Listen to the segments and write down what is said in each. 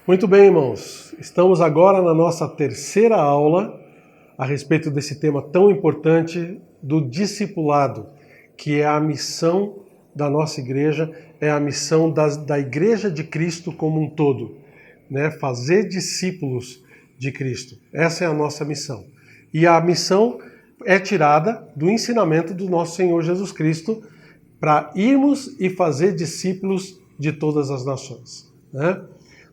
Muito bem, irmãos. Estamos agora na nossa terceira aula a respeito desse tema tão importante do discipulado, que é a missão da nossa igreja, é a missão da Igreja de Cristo como um todo, né? Fazer discípulos de Cristo. Essa é a nossa missão. E a missão é tirada do ensinamento do nosso Senhor Jesus Cristo para irmos e fazer discípulos de todas as nações, né?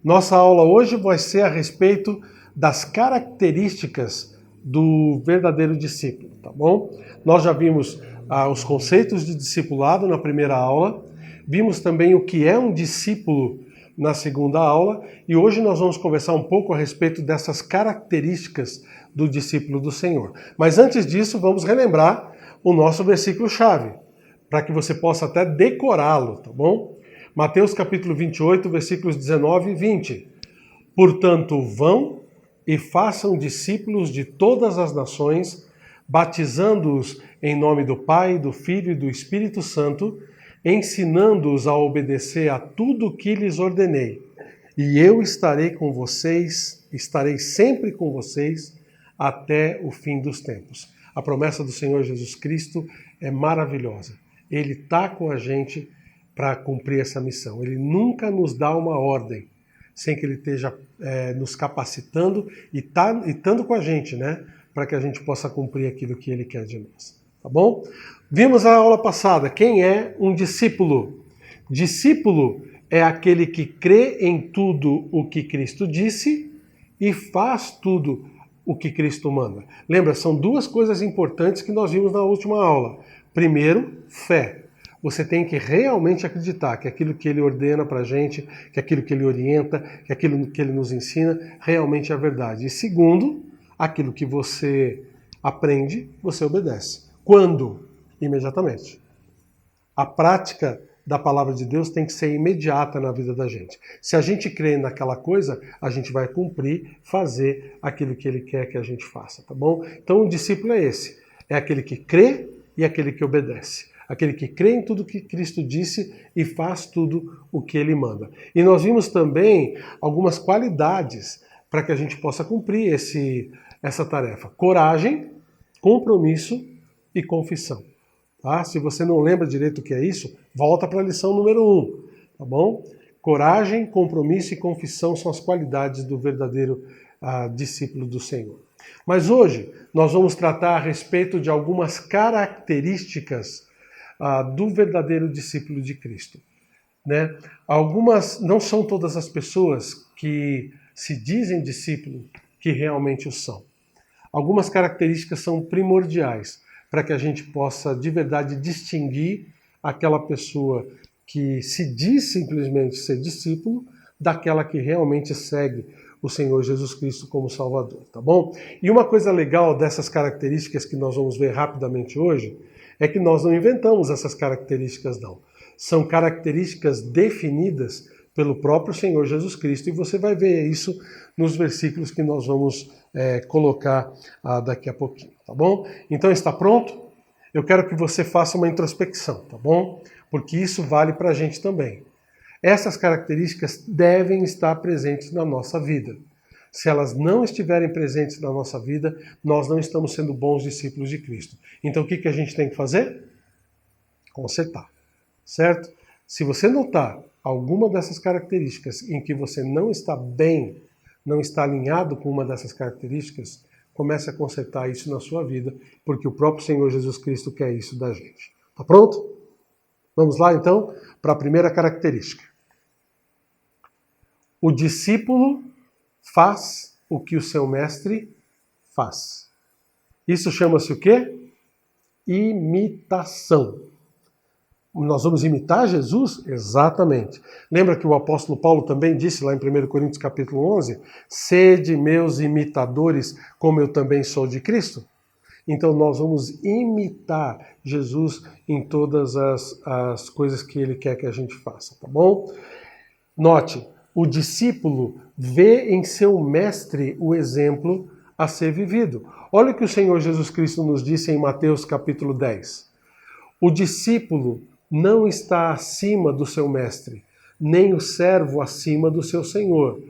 Nossa aula hoje vai ser a respeito das características do verdadeiro discípulo, tá bom? Nós já vimos os conceitos de discipulado na primeira aula, vimos também o que é um discípulo na segunda aula, e hoje nós vamos conversar um pouco a respeito dessas características do discípulo do Senhor. Mas antes disso, vamos relembrar o nosso versículo-chave, para que você possa até decorá-lo, tá bom? Mateus capítulo 28, versículos 19 e 20. Portanto, vão e façam discípulos de todas as nações, batizando-os em nome do Pai, do Filho e do Espírito Santo, ensinando-os a obedecer a tudo o que lhes ordenei. E eu estarei com vocês, estarei sempre com vocês, até o fim dos tempos. A promessa do Senhor Jesus Cristo é maravilhosa. Ele está com a gente para cumprir essa missão. Ele nunca nos dá uma ordem sem que ele esteja nos capacitando e estando com a gente, né? Para que a gente possa cumprir aquilo que ele quer de nós. Tá bom? Vimos na aula passada quem é um discípulo. Discípulo é aquele que crê em tudo o que Cristo disse e faz tudo o que Cristo manda. Lembra, são duas coisas importantes que nós vimos na última aula. Primeiro, fé. Você tem que realmente acreditar que aquilo que ele ordena pra gente, que aquilo que ele orienta, que aquilo que ele nos ensina, realmente é verdade. E segundo, aquilo que você aprende, você obedece. Quando? Imediatamente. A prática da palavra de Deus tem que ser imediata na vida da gente. Se a gente crê naquela coisa, a gente vai cumprir, fazer aquilo que ele quer que a gente faça, tá bom? Então o discípulo é esse. É aquele que crê e aquele que obedece. Aquele que crê em tudo que Cristo disse e faz tudo o que ele manda. E nós vimos também algumas qualidades para que a gente possa cumprir essa tarefa. Coragem, compromisso e confissão. Tá? Se você não lembra direito o que é isso, volta para a lição número 1. Tá bom? Coragem, compromisso e confissão são as qualidades do verdadeiro discípulo do Senhor. Mas hoje nós vamos tratar a respeito de algumas características do verdadeiro discípulo de Cristo, né? Não são todas as pessoas que se dizem discípulo que realmente o são. Algumas características são primordiais para que a gente possa de verdade distinguir aquela pessoa que se diz simplesmente ser discípulo daquela que realmente segue o Senhor Jesus Cristo como Salvador, tá bom? E uma coisa legal dessas características que nós vamos ver rapidamente hoje é que nós não inventamos essas características, não. São características definidas pelo próprio Senhor Jesus Cristo e você vai ver isso nos versículos que nós vamos colocar daqui a pouquinho, tá bom? Então está pronto? Eu quero que você faça uma introspecção, tá bom? Porque isso vale para a gente também. Essas características devem estar presentes na nossa vida. Se elas não estiverem presentes na nossa vida, nós não estamos sendo bons discípulos de Cristo. Então o que a gente tem que fazer? Consertar, certo? Se você notar alguma dessas características em que você não está bem, não está alinhado com uma dessas características, comece a consertar isso na sua vida, porque o próprio Senhor Jesus Cristo quer isso da gente. Tá pronto? Vamos lá então para a primeira característica. O discípulo faz o que o seu mestre faz. Isso chama-se o quê? Imitação. Nós vamos imitar Jesus? Exatamente. Lembra que o apóstolo Paulo também disse lá em 1 Coríntios capítulo 11? Sede meus imitadores, como eu também sou de Cristo. Então nós vamos imitar Jesus em todas as coisas que ele quer que a gente faça, tá bom? Note, o discípulo vê em seu mestre o exemplo a ser vivido. Olha o que o Senhor Jesus Cristo nos disse em Mateus capítulo 10. O discípulo não está acima do seu mestre, nem o servo acima do seu senhor.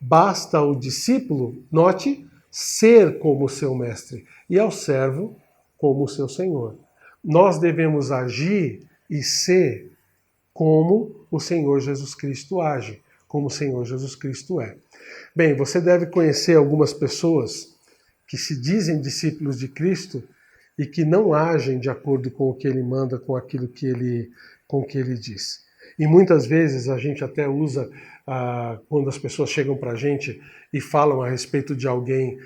Basta ao discípulo, note, ser como seu mestre e ao servo como seu senhor. Nós devemos agir e ser como o Senhor Jesus Cristo age, como o Senhor Jesus Cristo é. Bem, você deve conhecer algumas pessoas que se dizem discípulos de Cristo e que não agem de acordo com o que ele manda, com aquilo que ele diz. E muitas vezes a gente até usa, quando as pessoas chegam para a gente e falam a respeito de alguém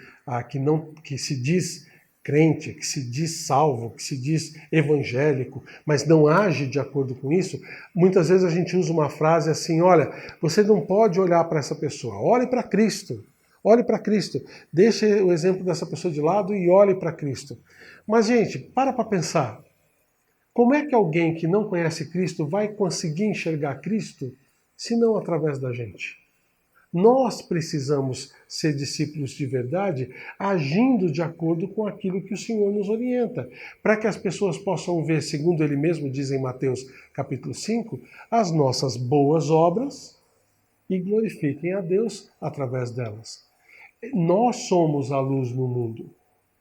que se diz crente, que se diz salvo, que se diz evangélico, mas não age de acordo com isso, muitas vezes a gente usa uma frase assim, olha, você não pode olhar para essa pessoa, olhe para Cristo. Olhe para Cristo. Deixe o exemplo dessa pessoa de lado e olhe para Cristo. Mas, gente, para pensar. Como é que alguém que não conhece Cristo vai conseguir enxergar Cristo se não através da gente? Nós precisamos ser discípulos de verdade, agindo de acordo com aquilo que o Senhor nos orienta, para que as pessoas possam ver, segundo ele mesmo diz em Mateus capítulo 5, as nossas boas obras e glorifiquem a Deus através delas. Nós somos a luz no mundo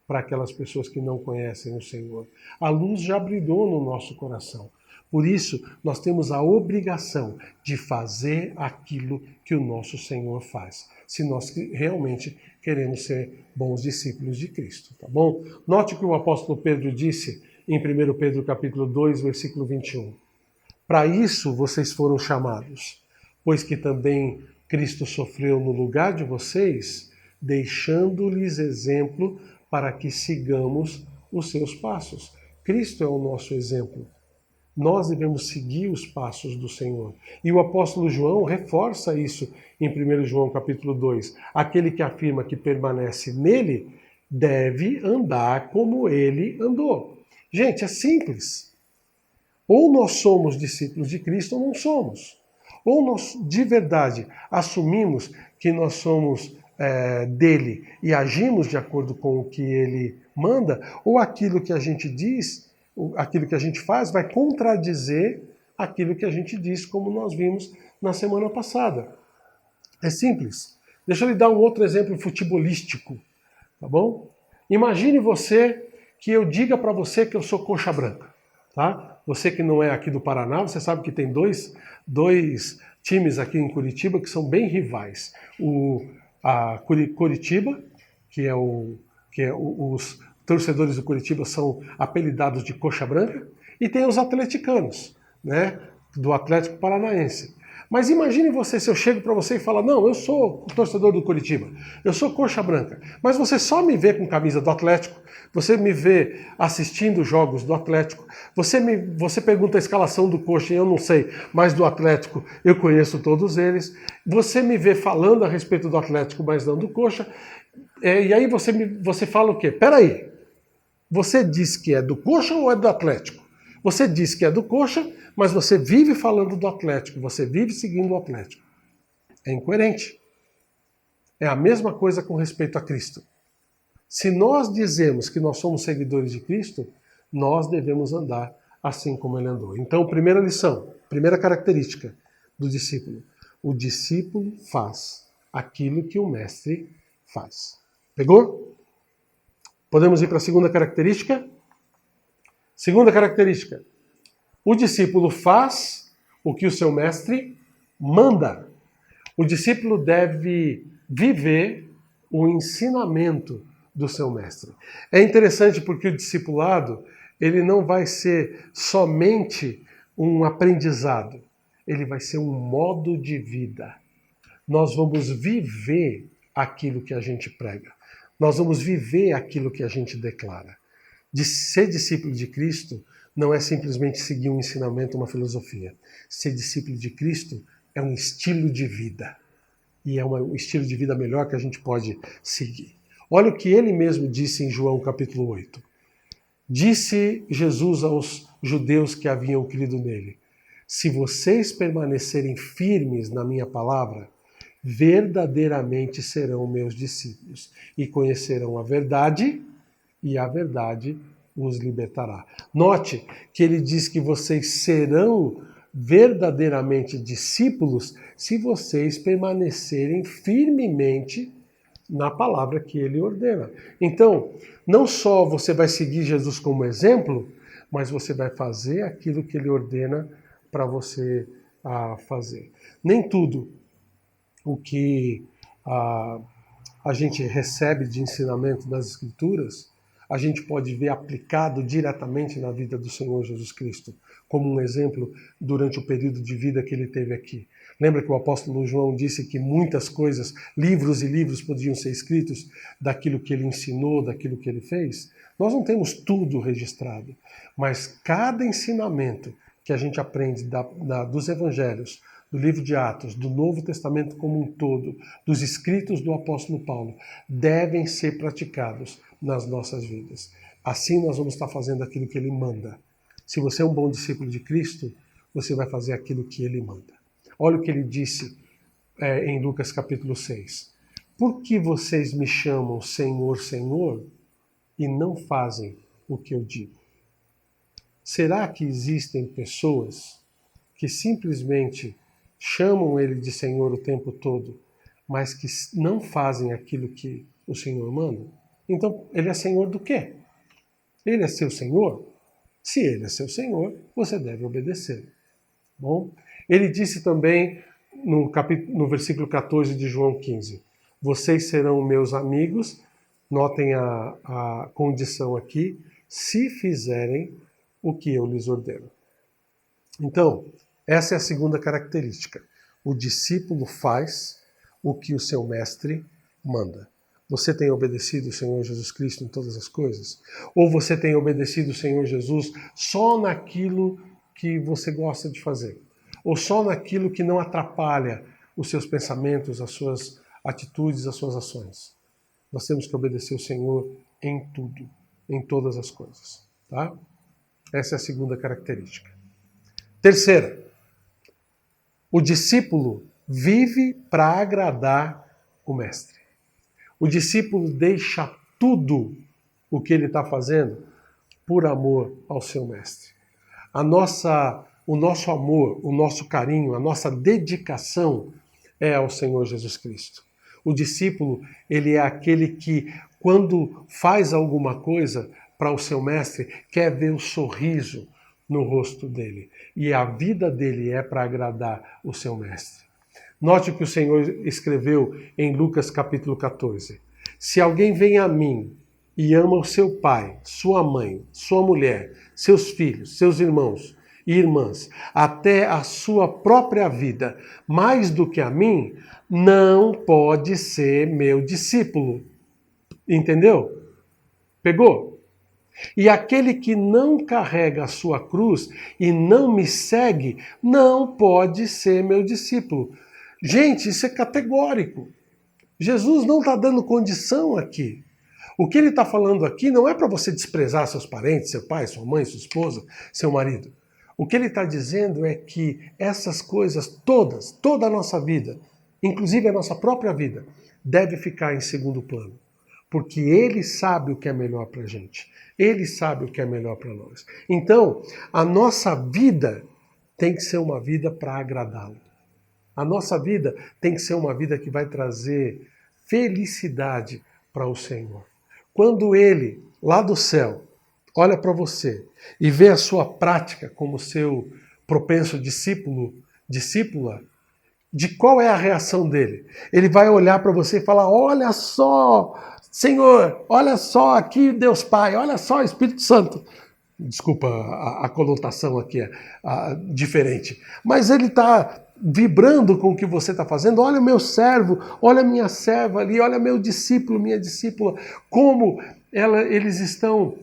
para aquelas pessoas que não conhecem o Senhor. A luz já brilhou no nosso coração. Por isso, nós temos a obrigação de fazer aquilo que o nosso Senhor faz, se nós realmente queremos ser bons discípulos de Cristo, tá bom? Note que o apóstolo Pedro disse em 1 Pedro capítulo 2, versículo 21. Para isso vocês foram chamados, pois que também Cristo sofreu no lugar de vocês, deixando-lhes exemplo para que sigamos os seus passos. Cristo é o nosso exemplo. Nós devemos seguir os passos do Senhor. E o apóstolo João reforça isso em 1 João capítulo 2. Aquele que afirma que permanece nele deve andar como ele andou. Gente, é simples. Ou nós somos discípulos de Cristo ou não somos. Ou nós de verdade assumimos que nós somos dele e agimos de acordo com o que ele manda, ou aquilo que a gente diz, aquilo que a gente faz vai contradizer aquilo que a gente diz, como nós vimos na semana passada. É simples. Deixa eu lhe dar um outro exemplo futebolístico, tá bom? Imagine você que eu diga para você que eu sou coxa branca, tá? Você que não é aqui do Paraná, você sabe que tem dois times aqui em Curitiba que são bem rivais. A Curitiba, os torcedores do Curitiba são apelidados de coxa branca, e tem os atleticanos, né, do Atlético Paranaense. Mas imagine você, se eu chego para você e falar, não, eu sou torcedor do Curitiba, eu sou coxa branca, mas você só me vê com camisa do Atlético, você me vê assistindo jogos do Atlético, você pergunta a escalação do coxa e eu não sei, mas do Atlético eu conheço todos eles, você me vê falando a respeito do Atlético, mas não do coxa, e aí você fala o quê? Peraí, você diz que é do coxa ou é do Atlético? Você diz que é do coxa, mas você vive falando do Atlético, você vive seguindo o Atlético. É incoerente. É a mesma coisa com respeito a Cristo. Se nós dizemos que nós somos seguidores de Cristo, nós devemos andar assim como ele andou. Então, primeira lição, primeira característica do discípulo. O discípulo faz aquilo que o mestre faz. Pegou? Podemos ir para a segunda característica? Segunda característica. O discípulo faz o que o seu mestre manda. O discípulo deve viver o ensinamento do seu mestre. É interessante porque o discipulado, ele não vai ser somente um aprendizado, ele vai ser um modo de vida. Nós vamos viver aquilo que a gente prega. Nós vamos viver aquilo que a gente declara. De ser discípulo de Cristo não é simplesmente seguir um ensinamento, uma filosofia. Ser discípulo de Cristo é um estilo de vida. E é um estilo de vida melhor que a gente pode seguir. Olha o que ele mesmo disse em João capítulo 8. Disse Jesus aos judeus que haviam crido nele: se vocês permanecerem firmes na minha palavra, verdadeiramente serão meus discípulos e conhecerão a verdade, e a verdade os libertará. Note que ele diz que vocês serão verdadeiramente discípulos se vocês permanecerem firmemente na palavra que ele ordena. Então, não só você vai seguir Jesus como exemplo, mas você vai fazer aquilo que ele ordena para você fazer. Nem tudo o que a gente recebe de ensinamento das Escrituras, a gente pode ver aplicado diretamente na vida do Senhor Jesus Cristo, como um exemplo durante o período de vida que ele teve aqui. Lembra que o apóstolo João disse que muitas coisas, livros e livros podiam ser escritos daquilo que ele ensinou, daquilo que ele fez? Nós não temos tudo registrado, mas cada ensinamento que a gente aprende dos evangelhos, do livro de Atos, do Novo Testamento como um todo, dos escritos do apóstolo Paulo, devem ser praticados nas nossas vidas. Assim nós vamos estar fazendo aquilo que ele manda. Se você é um bom discípulo de Cristo, você vai fazer aquilo que ele manda. Olha o que ele disse em Lucas capítulo 6. Por que vocês me chamam Senhor, Senhor, e não fazem o que eu digo? Será que existem pessoas que simplesmente chamam ele de Senhor o tempo todo, mas que não fazem aquilo que o Senhor manda? Então, ele é Senhor do quê? Ele é seu Senhor? Se ele é seu Senhor, você deve obedecer. Bom, ele disse também no versículo 14 de João 15, vocês serão meus amigos, notem a condição aqui, se fizerem o que eu lhes ordeno. Então, essa é a segunda característica. O discípulo faz o que o seu mestre manda. Você tem obedecido o Senhor Jesus Cristo em todas as coisas? Ou você tem obedecido o Senhor Jesus só naquilo que você gosta de fazer? Ou só naquilo que não atrapalha os seus pensamentos, as suas atitudes, as suas ações? Nós temos que obedecer o Senhor em tudo, em todas as coisas. Tá? Essa é a segunda característica. Terceira, o discípulo vive para agradar o mestre. O discípulo deixa tudo o que ele está fazendo por amor ao seu mestre. O nosso amor, o nosso carinho, a nossa dedicação é ao Senhor Jesus Cristo. O discípulo, ele é aquele que, quando faz alguma coisa para o seu mestre, quer ver o sorriso no rosto dele. E a vida dele é para agradar o seu mestre. Note o que o Senhor escreveu em Lucas capítulo 14. Se alguém vem a mim e ama o seu pai, sua mãe, sua mulher, seus filhos, seus irmãos e irmãs, até a sua própria vida, mais do que a mim, não pode ser meu discípulo. Entendeu? Pegou? E aquele que não carrega a sua cruz e não me segue, não pode ser meu discípulo. Gente, isso é categórico. Jesus não está dando condição aqui. O que ele está falando aqui não é para você desprezar seus parentes, seu pai, sua mãe, sua esposa, seu marido. O que ele está dizendo é que essas coisas todas, toda a nossa vida, inclusive a nossa própria vida, deve ficar em segundo plano. Porque ele sabe o que é melhor para a gente. Ele sabe o que é melhor para nós. Então, a nossa vida tem que ser uma vida para agradá-lo. A nossa vida tem que ser uma vida que vai trazer felicidade para o Senhor. Quando ele, lá do céu, olha para você e vê a sua prática como seu propenso discípula, de qual é a reação dele? Ele vai olhar para você e falar, olha só, Senhor, olha só aqui Deus Pai, olha só Espírito Santo. Desculpa a conotação aqui é diferente. Mas ele está vibrando com o que você está fazendo. Olha o meu servo, olha a minha serva ali, olha meu discípulo, minha discípula, como eles estão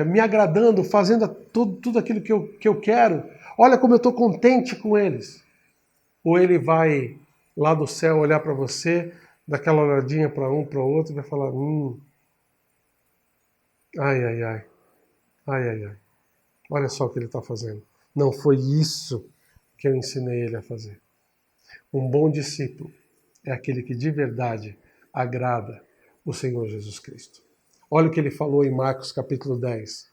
me agradando, fazendo tudo aquilo que eu quero. Olha como eu estou contente com eles. Ou ele vai lá do céu olhar para você, dar aquela olhadinha para um, para o outro e vai falar, ai, ai, ai. Ai, ai, ai. Olha só o que ele está fazendo. Não foi isso que eu ensinei ele a fazer. Um bom discípulo é aquele que de verdade agrada o Senhor Jesus Cristo. Olha o que ele falou em Marcos capítulo 10.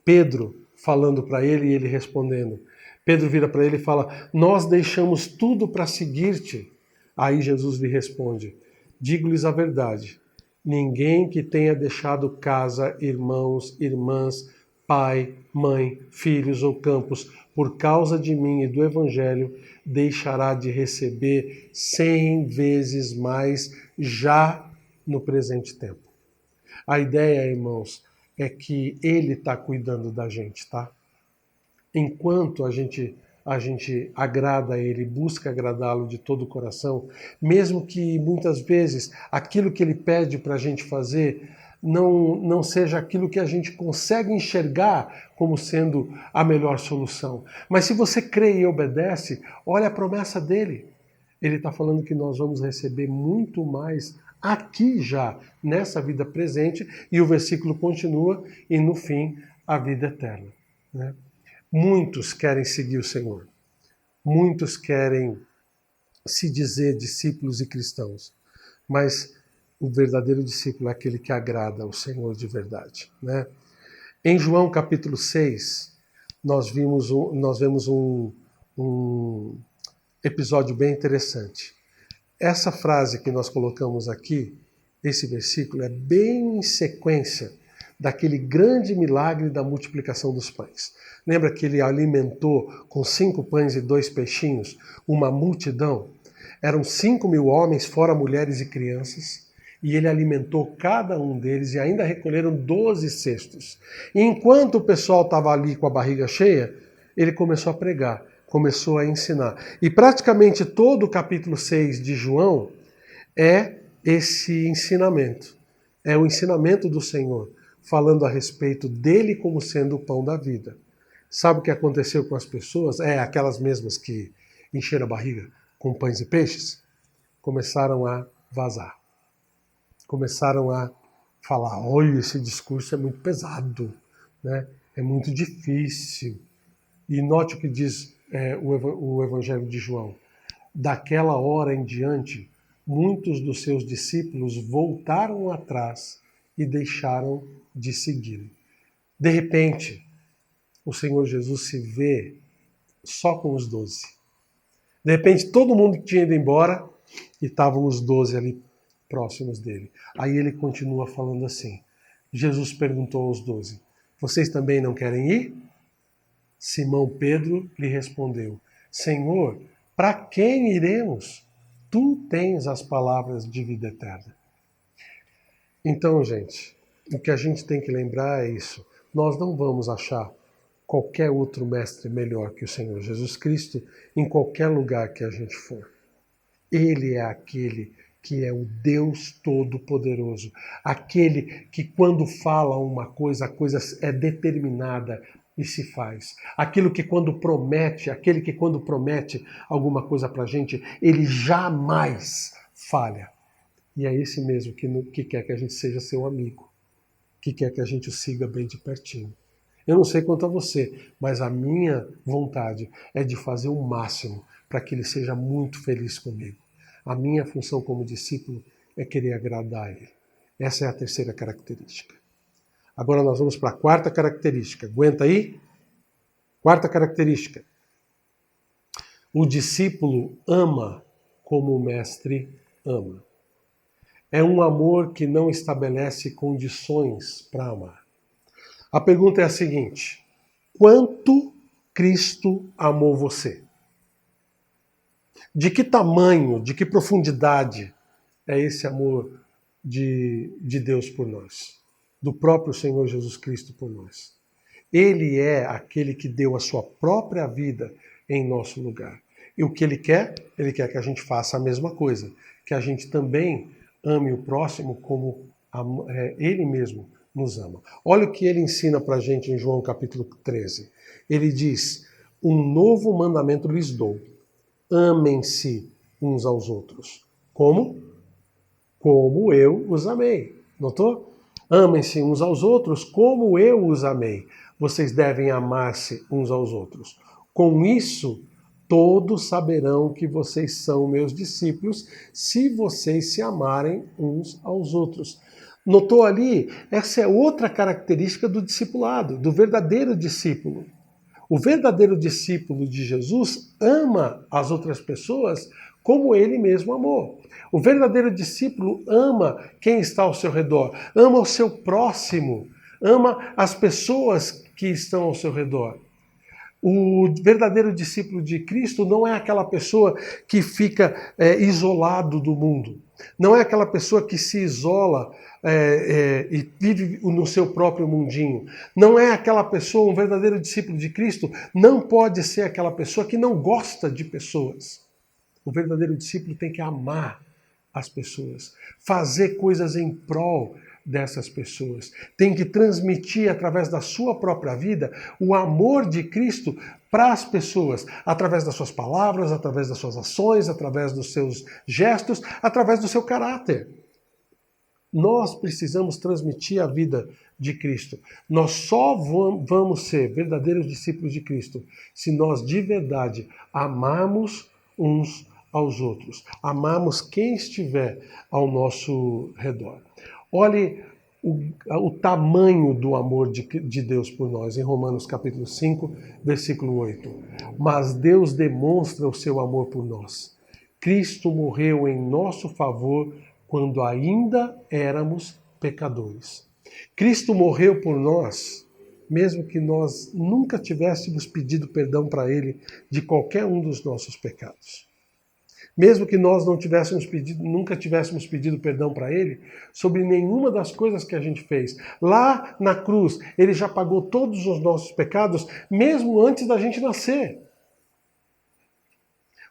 Pedro falando para ele e ele respondendo. Pedro vira para ele e fala, nós deixamos tudo para seguir-te. Aí Jesus lhe responde, digo-lhes a verdade, ninguém que tenha deixado casa, irmãos, irmãs, pai, mãe, filhos ou campos, por causa de mim e do Evangelho, deixará de receber 100 vezes mais já no presente tempo. A ideia, irmãos, é que Ele está cuidando da gente, tá? Enquanto a gente agrada a Ele, busca agradá-lo de todo o coração, mesmo que muitas vezes aquilo que Ele pede para a gente fazer não seja aquilo que a gente consegue enxergar como sendo a melhor solução. Mas se você crê e obedece, olha a promessa dele. Ele está falando que nós vamos receber muito mais aqui já, nessa vida presente, e o versículo continua, e no fim, a vida eterna. Né? Muitos querem seguir o Senhor. Muitos querem se dizer discípulos e cristãos. Mas o verdadeiro discípulo é aquele que agrada ao Senhor de verdade. Né? Em João capítulo 6, nós vemos um episódio bem interessante. Essa frase que nós colocamos aqui, esse versículo, é bem em sequência daquele grande milagre da multiplicação dos pães. Lembra que ele alimentou com 5 pães e 2 peixinhos uma multidão? Eram 5.000 homens, fora mulheres e crianças, e ele alimentou cada um deles e ainda recolheram 12 cestos. E enquanto o pessoal estava ali com a barriga cheia, ele começou a pregar, começou a ensinar. E praticamente todo o capítulo 6 de João é esse ensinamento. É o ensinamento do Senhor, falando a respeito dele como sendo o pão da vida. Sabe o que aconteceu com as pessoas? Aquelas mesmas que encheram a barriga com pães e peixes, começaram a vazar. Começaram a falar, olha, esse discurso é muito pesado, né? É muito difícil. E note o que diz o Evangelho de João. Daquela hora em diante, muitos dos seus discípulos voltaram atrás e deixaram de seguir. De repente, o Senhor Jesus se vê só com os 12. De repente, todo mundo tinha ido embora e estavam os 12 ali próximos dele. Aí ele continua falando assim. Jesus perguntou aos 12, vocês também não querem ir? Simão Pedro lhe respondeu, Senhor, para quem iremos? Tu tens as palavras de vida eterna. Então, gente, o que a gente tem que lembrar é isso. Nós não vamos achar qualquer outro mestre melhor que o Senhor Jesus Cristo em qualquer lugar que a gente for. Ele é aquele que é o Deus Todo-Poderoso. Aquele que quando fala uma coisa, a coisa é determinada e se faz. Aquele que quando promete alguma coisa pra gente, ele jamais falha. E é esse mesmo que quer que a gente seja seu amigo, que quer que a gente o siga bem de pertinho. Eu não sei quanto a você, mas a minha vontade é de fazer o máximo para que ele seja muito feliz comigo. A minha função como discípulo é querer agradar a ele. Essa é a terceira característica. Agora nós vamos para a quarta característica. Aguenta aí? Quarta característica. O discípulo ama como o mestre ama. É um amor que não estabelece condições para amar. A pergunta é a seguinte: quanto Cristo amou você? De que tamanho, de que profundidade é esse amor de Deus por nós? Do próprio Senhor Jesus Cristo por nós. Ele é aquele que deu a sua própria vida em nosso lugar. E o que ele quer? Ele quer que a gente faça a mesma coisa. Que a gente também ame o próximo como ele mesmo nos ama. Olha o que ele ensina pra gente em João capítulo 13. Ele diz, um novo mandamento lhes dou. Amem-se uns aos outros. Como? Como eu os amei. Notou? Amem-se uns aos outros como eu os amei. Vocês devem amar-se uns aos outros. Com isso, todos saberão que vocês são meus discípulos se vocês se amarem uns aos outros. Notou ali? Essa é outra característica do discipulado, do verdadeiro discípulo. O verdadeiro discípulo de Jesus ama as outras pessoas como ele mesmo amou. O verdadeiro discípulo ama quem está ao seu redor, ama o seu próximo, ama as pessoas que estão ao seu redor. O verdadeiro discípulo de Cristo não é aquela pessoa que fica isolado do mundo. Não é aquela pessoa que se isola e vive no seu próprio mundinho. Não é aquela pessoa, um verdadeiro discípulo de Cristo, não pode ser aquela pessoa que não gosta de pessoas. O verdadeiro discípulo tem que amar as pessoas, fazer coisas em prol dessas pessoas. Tem que transmitir através da sua própria vida o amor de Cristo para as pessoas, através das suas palavras, através das suas ações, através dos seus gestos, através do seu caráter. Nós precisamos transmitir a vida de Cristo. Nós só vamos ser verdadeiros discípulos de Cristo se nós de verdade amarmos uns aos outros, amarmos quem estiver ao nosso redor. Olhe o tamanho do amor de Deus por nós, em Romanos capítulo 5, versículo 8. Mas Deus demonstra o seu amor por nós. Cristo morreu em nosso favor quando ainda éramos pecadores. Cristo morreu por nós, mesmo que nós nunca tivéssemos pedido perdão para Ele de qualquer um dos nossos pecados. Mesmo que nós nunca tivéssemos pedido perdão para Ele sobre nenhuma das coisas que a gente fez. Lá na cruz, Ele já pagou todos os nossos pecados, mesmo antes da gente nascer.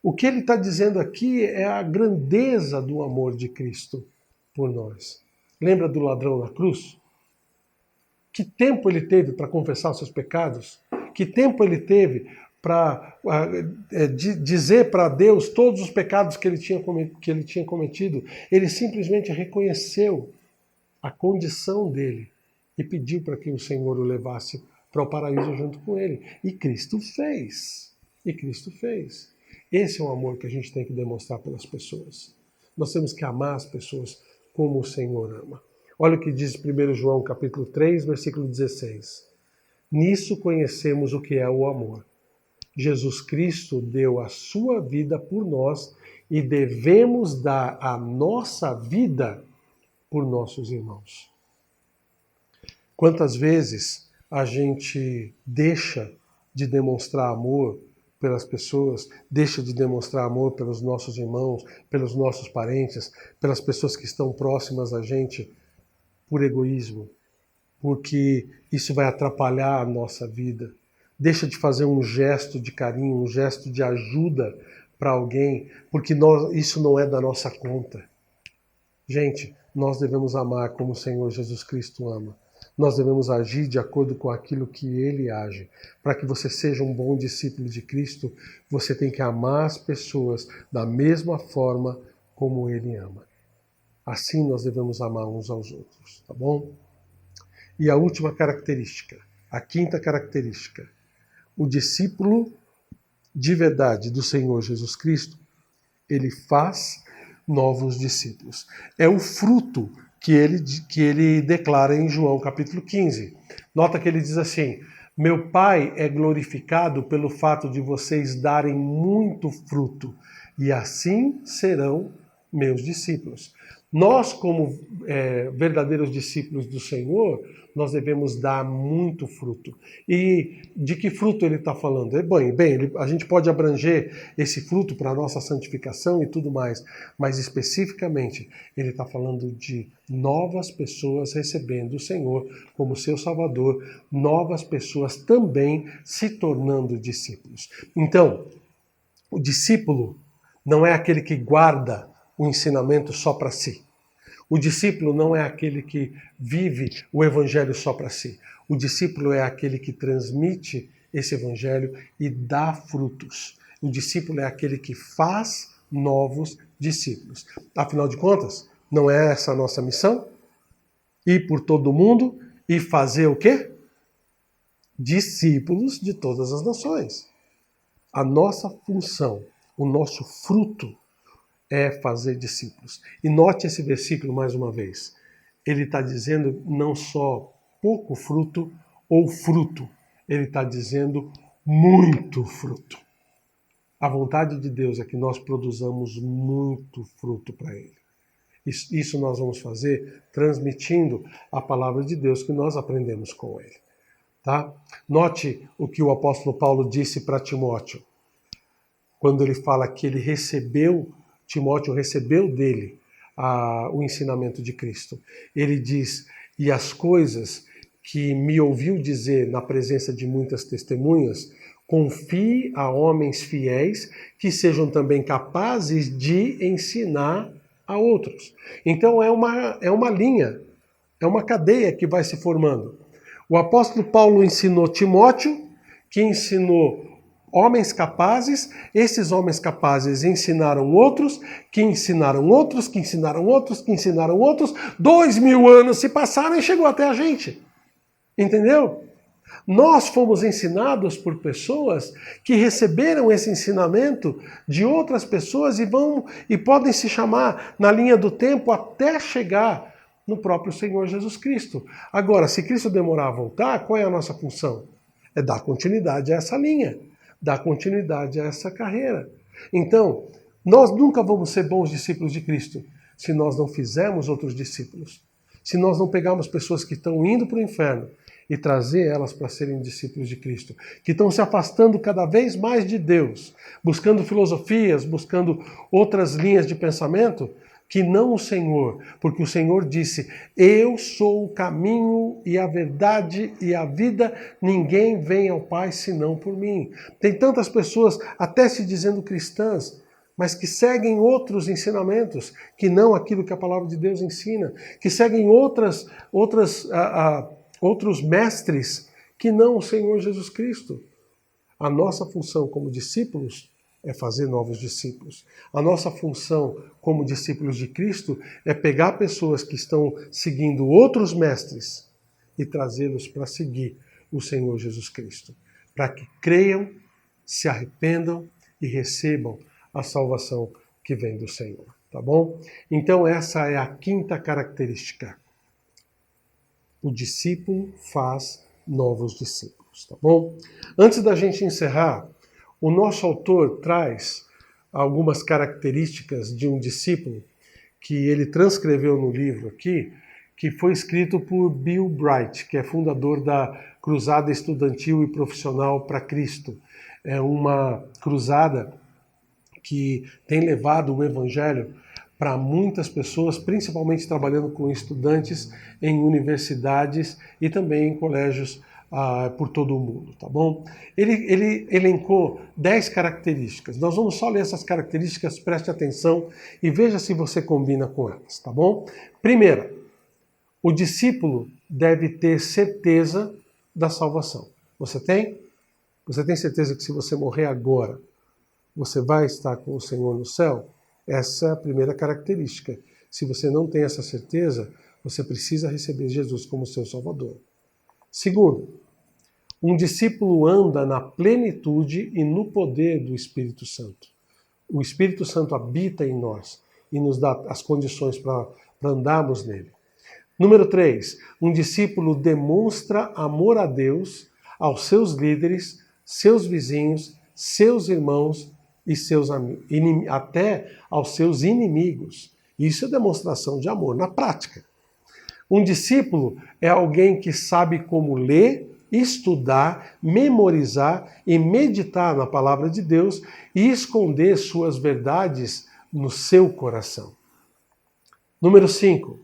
O que Ele está dizendo aqui é a grandeza do amor de Cristo por nós. Lembra do ladrão na cruz? Que tempo ele teve para confessar os seus pecados? Que tempo ele teve para dizer para Deus todos os pecados que ele tinha cometido? Ele simplesmente reconheceu a condição dele e pediu para que o Senhor o levasse para o paraíso junto com ele. E Cristo fez. E Cristo fez. Esse é o amor que a gente tem que demonstrar pelas pessoas. Nós temos que amar as pessoas como o Senhor ama. Olha o que diz 1 João capítulo 3, versículo 16. Nisso conhecemos o que é o amor. Jesus Cristo deu a sua vida por nós e devemos dar a nossa vida por nossos irmãos. Quantas vezes a gente deixa de demonstrar amor pelas pessoas, deixa de demonstrar amor pelos nossos irmãos, pelos nossos parentes, pelas pessoas que estão próximas a gente, por egoísmo, porque isso vai atrapalhar a nossa vida. Deixa de fazer um gesto de carinho, um gesto de ajuda para alguém, porque isso não é da nossa conta. Gente, nós devemos amar como o Senhor Jesus Cristo ama. Nós devemos agir de acordo com aquilo que Ele age. Para que você seja um bom discípulo de Cristo, você tem que amar as pessoas da mesma forma como Ele ama. Assim nós devemos amar uns aos outros, tá bom? E a última característica, a quinta característica, o discípulo de verdade do Senhor Jesus Cristo, ele faz novos discípulos. É o fruto que ele declara em João capítulo 15. Nota que ele diz assim: meu Pai é glorificado pelo fato de vocês darem muito fruto, e assim serão meus discípulos. Nós, como verdadeiros discípulos do Senhor, nós devemos dar muito fruto. E de que fruto ele está falando? A gente pode abranger esse fruto para a nossa santificação e tudo mais, mas especificamente ele está falando de novas pessoas recebendo o Senhor como seu Salvador, novas pessoas também se tornando discípulos. Então, o discípulo não é aquele que guarda o ensinamento só para si. O discípulo não é aquele que vive o evangelho só para si. O discípulo é aquele que transmite esse evangelho e dá frutos. O discípulo é aquele que faz novos discípulos. Afinal de contas, não é essa a nossa missão? Ir por todo o mundo e fazer o quê? Discípulos de todas as nações. A nossa função, o nosso fruto é fazer discípulos. E note esse versículo mais uma vez. ele está dizendo não só pouco fruto ou fruto, ele está dizendo muito fruto. A vontade de Deus é que nós produzamos muito fruto para Ele. Isso nós vamos fazer transmitindo a palavra de Deus que nós aprendemos com Ele. Tá? Note o que o apóstolo Paulo disse para Timóteo, quando ele fala que Timóteo recebeu dele o ensinamento de Cristo. Ele diz, e as coisas que me ouviu dizer na presença de muitas testemunhas, confie a homens fiéis que sejam também capazes de ensinar a outros. Então é uma linha, é uma cadeia que vai se formando. O apóstolo Paulo ensinou Timóteo, que ensinou homens capazes, esses homens capazes ensinaram outros, que ensinaram outros, que ensinaram outros, que ensinaram outros. 2000 anos se passaram e chegou até a gente. Entendeu? Nós fomos ensinados por pessoas que receberam esse ensinamento de outras pessoas e podem se chamar na linha do tempo até chegar no próprio Senhor Jesus Cristo. Agora, se Cristo demorar a voltar, qual é a nossa função? É dar continuidade a essa linha, dar continuidade a essa carreira. Então, nós nunca vamos ser bons discípulos de Cristo se nós não fizermos outros discípulos. Se nós não pegarmos pessoas que estão indo para o inferno e trazer elas para serem discípulos de Cristo, que estão se afastando cada vez mais de Deus, buscando filosofias, buscando outras linhas de pensamento, que não o Senhor, porque o Senhor disse, eu sou o caminho e a verdade e a vida, ninguém vem ao Pai senão por mim. Tem tantas pessoas até se dizendo cristãs, mas que seguem outros ensinamentos, que não aquilo que a palavra de Deus ensina, que seguem outros mestres que não o Senhor Jesus Cristo. A nossa função como discípulos é fazer novos discípulos. A nossa função como discípulos de Cristo é pegar pessoas que estão seguindo outros mestres e trazê-los para seguir o Senhor Jesus Cristo, para que creiam, se arrependam e recebam a salvação que vem do Senhor, tá bom? Então essa é a quinta característica. O discípulo faz novos discípulos, tá bom? Antes da gente encerrar, o nosso autor traz algumas características de um discípulo que ele transcreveu no livro aqui, que foi escrito por Bill Bright, que é fundador da Cruzada Estudantil e Profissional para Cristo. É uma cruzada que tem levado o Evangelho para muitas pessoas, principalmente trabalhando com estudantes em universidades e também em colégios por todo o mundo, tá bom? Ele elencou 10 características. Nós vamos só ler essas características, preste atenção e veja se você combina com elas, tá bom? Primeira, o discípulo deve ter certeza da salvação. Você tem? Você tem certeza que se você morrer agora, você vai estar com o Senhor no céu? Essa é a primeira característica. Se você não tem essa certeza, você precisa receber Jesus como seu Salvador. Segundo, um discípulo anda na plenitude e no poder do Espírito Santo. O Espírito Santo habita em nós e nos dá as condições para andarmos nele. Número 3, um discípulo demonstra amor a Deus, aos seus líderes, seus vizinhos, seus irmãos e até aos seus inimigos. Isso é demonstração de amor na prática. Um discípulo é alguém que sabe como ler, estudar, memorizar e meditar na palavra de Deus e esconder suas verdades no seu coração. Número 5.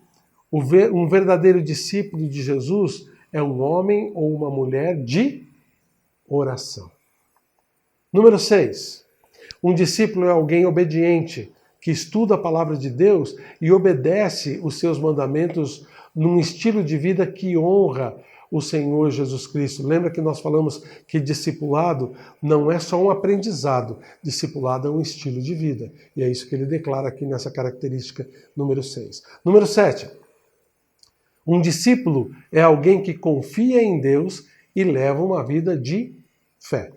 Um verdadeiro discípulo de Jesus é um homem ou uma mulher de oração. Número 6. Um discípulo é alguém obediente, que estuda a palavra de Deus e obedece os seus mandamentos num estilo de vida que honra o Senhor Jesus Cristo. Lembra que nós falamos que discipulado não é só um aprendizado, discipulado é um estilo de vida. E é isso que ele declara aqui nessa característica número 6. Número 7. Um discípulo é alguém que confia em Deus e leva uma vida de fé.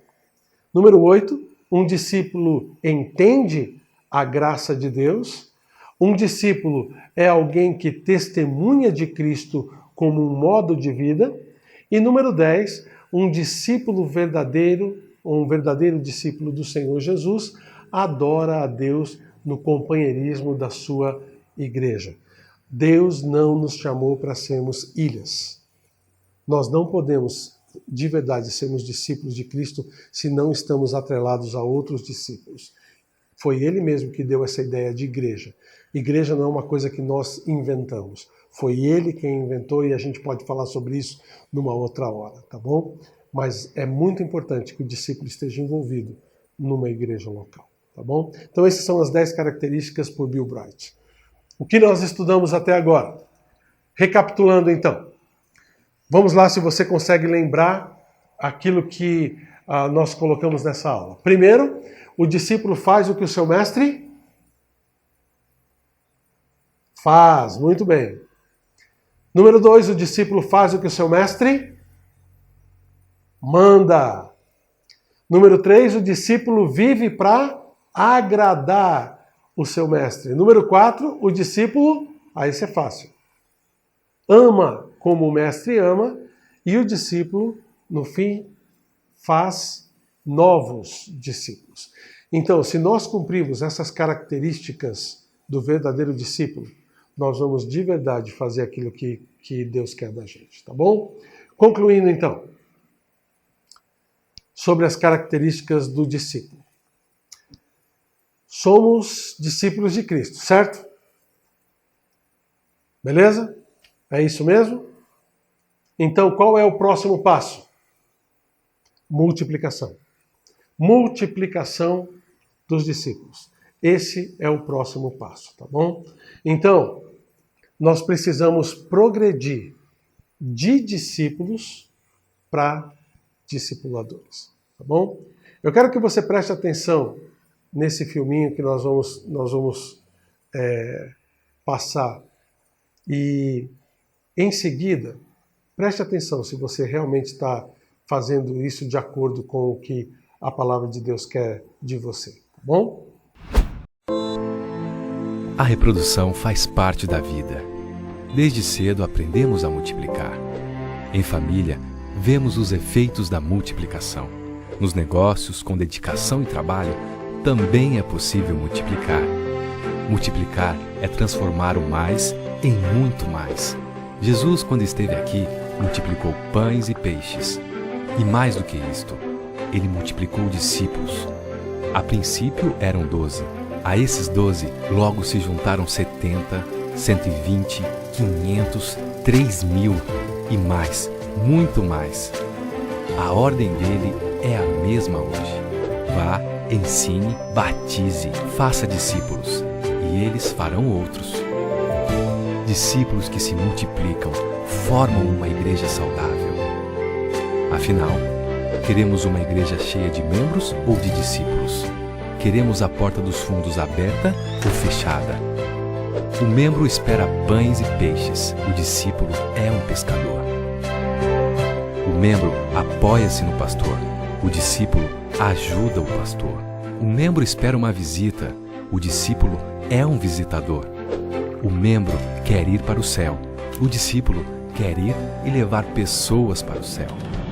Número 8. Um discípulo entende a graça de Deus. Um discípulo é alguém que testemunha de Cristo como um modo de vida. E número 10, um discípulo verdadeiro, ou um verdadeiro discípulo do Senhor Jesus, adora a Deus no companheirismo da sua igreja. Deus não nos chamou para sermos ilhas. Nós não podemos, de verdade, sermos discípulos de Cristo se não estamos atrelados a outros discípulos. Foi Ele mesmo que deu essa ideia de igreja. Igreja não é uma coisa que nós inventamos. Foi Ele quem inventou e a gente pode falar sobre isso numa outra hora, tá bom? Mas é muito importante que o discípulo esteja envolvido numa igreja local, tá bom? Então essas são as 10 características por Bill Bright. O que nós estudamos até agora? Recapitulando então. Vamos lá se você consegue lembrar aquilo que nós colocamos nessa aula. Primeiro, o discípulo faz o que o seu mestre faz. Muito bem. Número 2, o discípulo faz o que o seu mestre manda. Número 3, o discípulo vive para agradar o seu mestre. Número 4, o discípulo, aí isso é fácil, ama como o mestre ama, e o discípulo, no fim, faz novos discípulos. Então, se nós cumprirmos essas características do verdadeiro discípulo, nós vamos de verdade fazer aquilo que Deus quer da gente, tá bom? Concluindo então, sobre as características do discípulo. Somos discípulos de Cristo, certo? Beleza? É isso mesmo? Então, qual é o próximo passo? Multiplicação. Multiplicação dos discípulos. Esse é o próximo passo, tá bom? Então, nós precisamos progredir de discípulos para discipuladores, tá bom? Eu quero que você preste atenção nesse filminho que nós vamos passar. E, em seguida, preste atenção se você realmente está fazendo isso de acordo com o que a palavra de Deus quer de você, tá bom? A reprodução faz parte da vida. Desde cedo aprendemos a multiplicar. Em família, vemos os efeitos da multiplicação. Nos negócios, com dedicação e trabalho, também é possível multiplicar. Multiplicar é transformar o mais em muito mais. Jesus, quando esteve aqui, multiplicou pães e peixes. E mais do que isto, ele multiplicou discípulos. A princípio eram 12. A esses 12 logo se juntaram 70, 120, 500, 3.000 e mais, muito mais. A ordem dele é a mesma hoje. Vá, ensine, batize, faça discípulos, e eles farão outros. Discípulos que se multiplicam formam uma igreja saudável. Afinal, queremos uma igreja cheia de membros ou de discípulos? Queremos a porta dos fundos aberta ou fechada? O membro espera pães e peixes, o discípulo é um pescador. O membro apoia-se no pastor, o discípulo ajuda o pastor. O membro espera uma visita, o discípulo é um visitador. O membro quer ir para o céu, o discípulo quer ir e levar pessoas para o céu.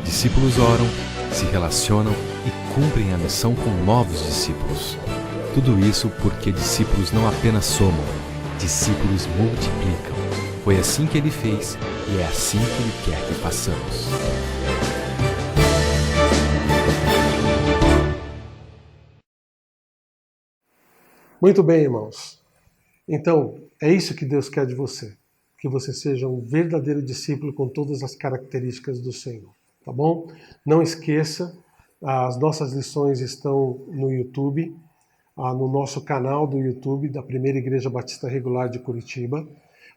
Discípulos oram, se relacionam e cumprem a missão com novos discípulos. Tudo isso porque discípulos não apenas somam, discípulos multiplicam. Foi assim que ele fez e é assim que ele quer que façamos. Muito bem, irmãos. Então, é isso que Deus quer de você. Que você seja um verdadeiro discípulo com todas as características do Senhor. Tá bom? Não esqueça, as nossas lições estão no YouTube, no nosso canal do YouTube da Primeira Igreja Batista Regular de Curitiba.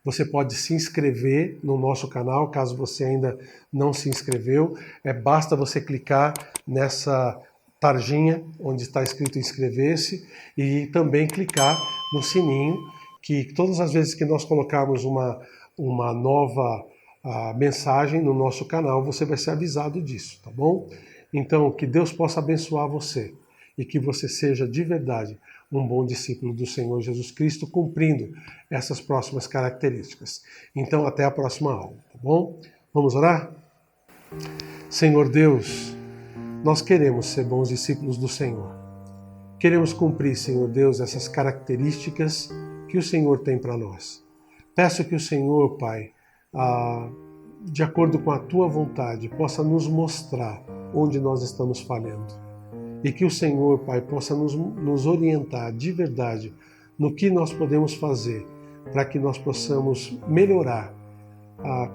Você pode se inscrever no nosso canal, caso você ainda não se inscreveu. Basta você clicar nessa tarjinha onde está escrito inscrever-se e também clicar no sininho, que todas as vezes que nós colocarmos uma nova mensagem no nosso canal, você vai ser avisado disso, tá bom? Então, que Deus possa abençoar você e que você seja de verdade um bom discípulo do Senhor Jesus Cristo, cumprindo essas próximas características. Então, até a próxima aula, tá bom? Vamos orar? Senhor Deus, nós queremos ser bons discípulos do Senhor. Queremos cumprir, Senhor Deus, essas características que o Senhor tem para nós. Peço que o Senhor, Pai, de acordo com a Tua vontade, possa nos mostrar onde nós estamos falhando. E que o Senhor, Pai, possa nos orientar de verdade no que nós podemos fazer para que nós possamos melhorar,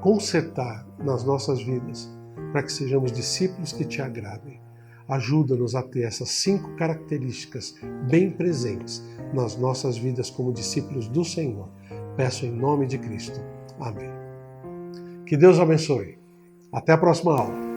consertar nas nossas vidas, para que sejamos discípulos que Te agradem. Ajuda-nos a ter essas 5 características bem presentes nas nossas vidas como discípulos do Senhor. Peço em nome de Cristo. Amém. Que Deus abençoe. Até a próxima aula.